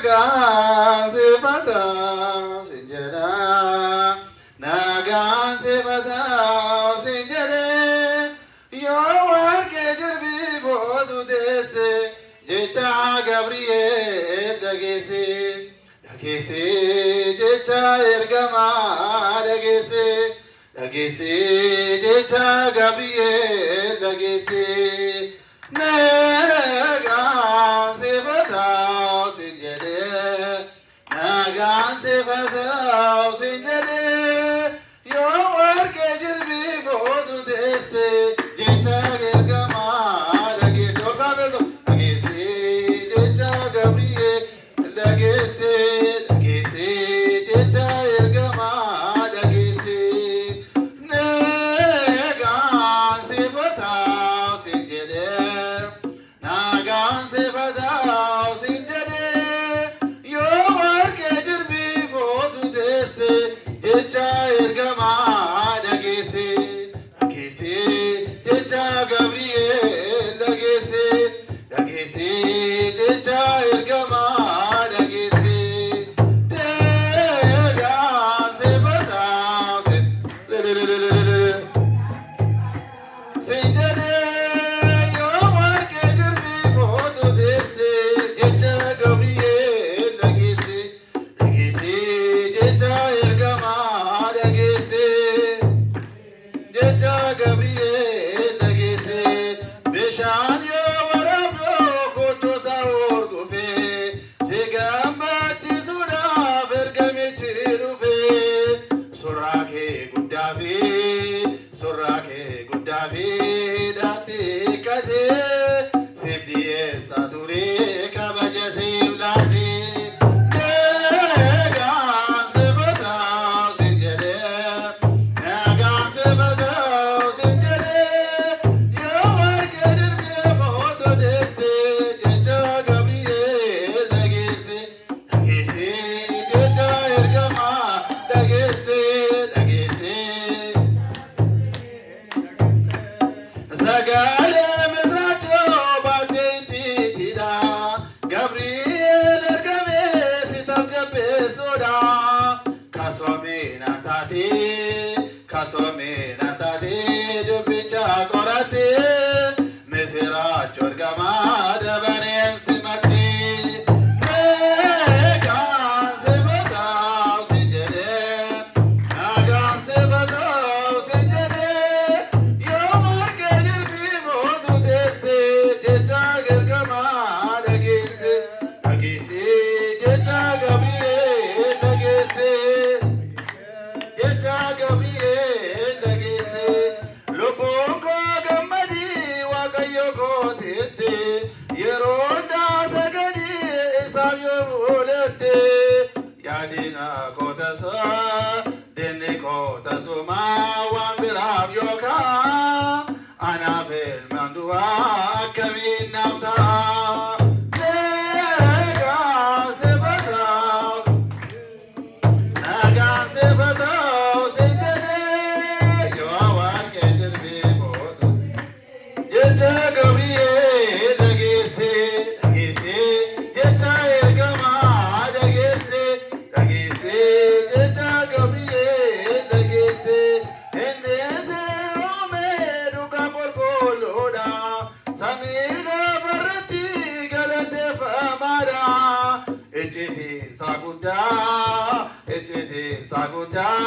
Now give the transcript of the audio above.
nagaan sifataa sin jedha nagaan sifataa sin jedhe yoo warqee jirbii boodu deesse jecha Gabri'eel dhageesse dhageesse jecha ergamaa dhageesse dhageesse jecha Gabri'eel dhageesse nagaan sifataa sin jedhe nagaan sifataa sin jedhe yoo warqee jirbii boodu deesse jecha ergamaa dhageesse dhageesse jecha Gabri'eel dhageesse dhageesse jecha ergamaa dhageesse nagaan sifataa sin jedhe nagaan sifataa sin jedhe yoo warqee jirbii boodu deesse jecha ergamaa dhageesse dhageesse jecha Gabri'eel dhageesse dhageesse jecha ergamaa dhageesse nagaan sifataa sin jedhe yoo warqee jirbii boodu deesse jecha Gabri'eel dhageesse dhageesse jecha ergamaa dhageesse jecha Gabri'eel dhageesse bishaan yoo waraabdoo gochoota hordofe si gammachiisuudhaaf ergamichi dhufe surraa kee guddaa fi dhaatti hiikkatee siif dhiyeessaa ture kabaja siif laate nagaan sifataa sin jedhe nagaan sifataa sin jedhe yoo warqee jirbii boodu deesse jecha Gabri'eel dhageesse dhageesse jecha ergamaa dhageesse dhageesse sagalee misraachoo baatteettiidha Gabri'eel ergamee si tasgabbeessuudha kasoomina taatee dubbicha qorattee misraachoo ergamaa dabareen simatte nagaan sifataa sin jedhe nagaan sifataa sin jedhe yoo warqee jirbii boodu deesse jecha ergamaa dhageesse dhageesse jecha Gabri'eel dhageesse jecha Gabri'eel dhageesse lubbuun koo gammadii Waaqayyo kootiitti yeroo hundaa sagadii isaaf yoo buulette yaadina koo tasaa dinni koo tasumaa waan biraaf yookaan anaaf ilmaan du'aa akkamiin naaf ta'a nagaan sifataa nagaan sifataa sin jedhe yoo warqee jirbii boodu jecha Gabri'eel dhageesse dhageesse jecha ergamaa dhageesse dhageesse jecha Gabri'eel dhageesse inni seerumee dhugaa qulqulluudha samii lafarratti galateeffamaadha ejjetiinsa guddaa